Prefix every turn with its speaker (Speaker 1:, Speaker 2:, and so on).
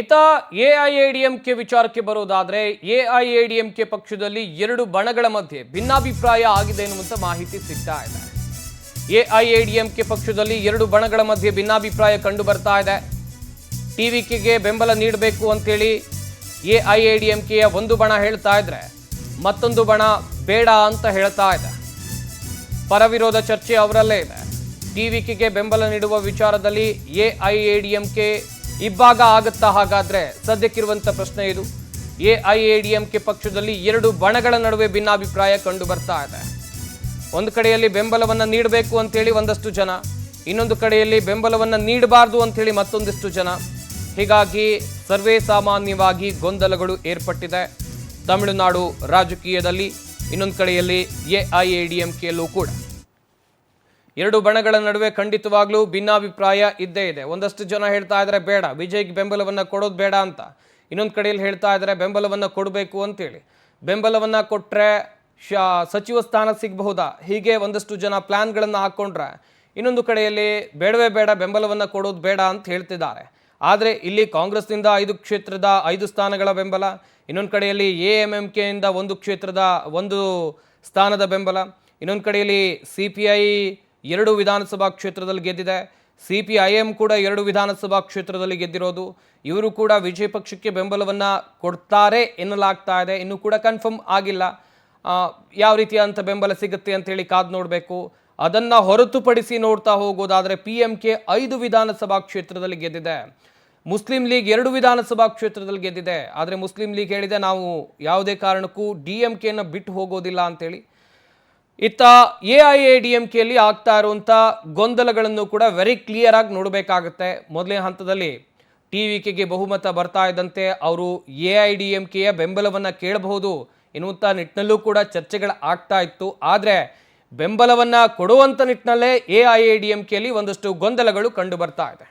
Speaker 1: ಇತ ಎಐಎಡಿಎಂಕೆ ವಿಚಾರಕ್ಕೆ ಬರೋದಾದ್ರೆ ಎಐಎಡಿಎಂಕೆ ಪಕ್ಷದಲ್ಲಿ ಎರಡು ಬಣಗಳ ಮಧ್ಯೆ ಭಿನ್ನಾಭಿಪ್ರಾಯ ಆಗಿದೆ ಎನ್ನುವಂತ ಮಾಹಿತಿ ಸಿಗ್ತಾ ಇದೆ. ಎಐಎಡಿಎಂಕೆ ಪಕ್ಷದಲ್ಲಿ ಎರಡು ಬಣಗಳ ಮಧ್ಯೆ ಭಿನ್ನಾಭಿಪ್ರಾಯ ಕಂಡು ಬರ್ತಾ ಇದೆ. ಟಿವಿಕೆಗೆ ಬೆಂಬಲ ನೀಡಬೇಕು ಅಂತೇಳಿ ಎಐಎಡಿಎಂಕೆಯ ಒಂದು ಬಣ ಹೇಳ್ತಾ ಇದ್ರೆ ಮತ್ತೊಂದು ಬಣ ಬೇಡ ಅಂತ ಹೇಳ್ತಾ ಇದೆ. ಪರವಿರೋಧ ಚರ್ಚೆ ಅವರಲ್ಲೇ ಇದೆ. ಟಿವಿಕೆಗೆ ಬೆಂಬಲ ನೀಡುವ ವಿಚಾರದಲ್ಲಿ ಎಐಎಡಿಎಂಕೆ ಇಬ್ಬಾಗ ಆಗುತ್ತಾ? ಹಾಗಾದ್ರೆ ಸದ್ಯಕ್ಕಿರುವಂತ ಪ್ರಶ್ನೆ ಇದು. ಎಐಎಡಿಎಂಕೆ ಪಕ್ಷದಲ್ಲಿ ಎರಡು ಬಣಗಳ ನಡುವೆ ಭಿನ್ನಾಭಿಪ್ರಾಯ ಕಂಡು ಬರ್ತಾ ಇದೆ. ಒಂದು ಕಡೆಯಲ್ಲಿ ಬೆಂಬಲವನ್ನ ನೀಡಬೇಕು ಅಂತೇಳಿ ಒಂದಷ್ಟು ಜನ, ಇನ್ನೊಂದು ಕಡೆಯಲ್ಲಿ ಬೆಂಬಲವನ್ನ ನೀಡಬಾರದು ಅಂತೇಳಿ ಮತ್ತೊಂದಿಷ್ಟು ಜನ. ಹೀಗಾಗಿ ಸರ್ವೇ ಸಾಮಾನ್ಯವಾಗಿ ಗೊಂದಲಗಳು ಏರ್ಪಟ್ಟಿದೆ ತಮಿಳುನಾಡು ರಾಜಕೀಯದಲ್ಲಿ. ಇನ್ನೊಂದು ಕಡೆಯಲ್ಲಿ ಎಐಎಡಿಎಂಕೆಯಲ್ಲೂ ಕೂಡ ಎರಡು ಬಣಗಳ ನಡುವೆ ಖಂಡಿತವಾಗ್ಲೂ ಭಿನ್ನಾಭಿಪ್ರಾಯ ಇದ್ದೇ ಇದೆ. ಒಂದಷ್ಟು ಜನ ಹೇಳ್ತಾ ಇದ್ದಾರೆ ಬೇಡ, ವಿಜಯ್ಗೆ ಬೆಂಬಲವನ್ನ ಕೊಡೋದು ಬೇಡ ಅಂತ. ಇನ್ನೊಂದು ಕಡೆಯಲ್ಲಿ ಹೇಳ್ತಾ ಇದ್ದಾರೆ ಬೆಂಬಲವನ್ನ ಕೊಡಬೇಕು ಅಂತೇಳಿ. ಬೆಂಬಲವನ್ನ ಕೊಟ್ರೆ ಸಚಿವ ಸ್ಥಾನ ಸಿಗಬಹುದಾ? ಹೀಗೆ ಒಂದಷ್ಟು ಜನ ಪ್ಲಾನ್ಗಳನ್ನು ಹಾಕ್ಕೊಂಡ್ರೆ ಇನ್ನೊಂದು ಕಡೆಯಲ್ಲಿ ಬೇಡವೇ ಬೇಡ, ಬೆಂಬಲವನ್ನ ಕೊಡೋದು ಬೇಡ ಅಂತ ಹೇಳ್ತಿದ್ದಾರೆ. ಆದರೆ ಇಲ್ಲಿ ಕಾಂಗ್ರೆಸ್ನಿಂದ 5 ಕ್ಷೇತ್ರದ 5 ಸ್ಥಾನಗಳ ಬೆಂಬಲ, ಇನ್ನೊಂದು ಕಡೆಯಲ್ಲಿ ಎಎಂಎಂಕೆಯಿಂದ 1 ಕ್ಷೇತ್ರದ 1 ಸ್ಥಾನದ ಬೆಂಬಲ, ಇನ್ನೊಂದು ಕಡೆಯಲ್ಲಿ CPI 2 ವಿಧಾನಸಭಾ ಕ್ಷೇತ್ರದಲ್ಲಿ ಗೆದ್ದಿದೆ. CPIM ಕೂಡ 2 ವಿಧಾನಸಭಾ ಕ್ಷೇತ್ರದಲ್ಲಿ ಗೆದ್ದಿರೋದು. ಇವರು ಕೂಡ ವಿಜಯ ಪಕ್ಷಕ್ಕೆ ಬೆಂಬಲವನ್ನು ಕೊಡ್ತಾರೆ ಎನ್ನಲಾಗ್ತಾ ಇದೆ. ಇನ್ನೂ ಕೂಡ ಕನ್ಫರ್ಮ್ ಆಗಿಲ್ಲ. ಯಾವ ರೀತಿಯಾದಂಥ ಬೆಂಬಲ ಸಿಗುತ್ತೆ ಅಂತೇಳಿ ಕಾದು ನೋಡಬೇಕು. ಅದನ್ನು ಹೊರತುಪಡಿಸಿ ನೋಡ್ತಾ ಹೋಗೋದಾದರೆ PMK 5 ವಿಧಾನಸಭಾ ಕ್ಷೇತ್ರದಲ್ಲಿ ಗೆದ್ದಿದೆ. ಮುಸ್ಲಿಂ ಲೀಗ್ 2 ವಿಧಾನಸಭಾ ಕ್ಷೇತ್ರದಲ್ಲಿ ಗೆದ್ದಿದೆ. ಆದರೆ ಮುಸ್ಲಿಂ ಲೀಗ್ ಹೇಳಿದೆ ನಾವು ಯಾವುದೇ ಕಾರಣಕ್ಕೂ DMKಯನ್ನು ಬಿಟ್ಟು ಹೋಗೋದಿಲ್ಲ ಅಂತೇಳಿ. ಇತ್ತ ಎಐಎಡಿಎಂಕೆಯಲ್ಲಿ ಆಗ್ತಾ ಇರುವಂಥ ಗೊಂದಲಗಳನ್ನು ಕೂಡ ವೆರಿ ಕ್ಲಿಯರ್ ಆಗಿ ನೋಡಬೇಕಾಗುತ್ತೆ. ಮೊದಲನೇ ಹಂತದಲ್ಲಿ ಟಿವಿಕೆಗೆ ಬಹುಮತ ಬರ್ತಾ ಇದ್ದಂತೆ ಅವರು ಎಐಎಡಿಎಂಕೆಯ ಬೆಂಬಲವನ್ನು ಕೇಳಬಹುದು ಎನ್ನುವಂಥ ನಿಟ್ಟಿನಲ್ಲೂ ಕೂಡ ಚರ್ಚೆಗಳು ಆಗ್ತಾ ಇತ್ತು. ಆದರೆ ಬೆಂಬಲವನ್ನು ಕೊಡುವಂಥ ನಿಟ್ಟಿನಲ್ಲೇ ಎಐಎಡಿಎಂಕೆಯಲ್ಲಿ ಒಂದಷ್ಟು ಗೊಂದಲಗಳು ಕಂಡು ಬರ್ತಾ ಇದೆ.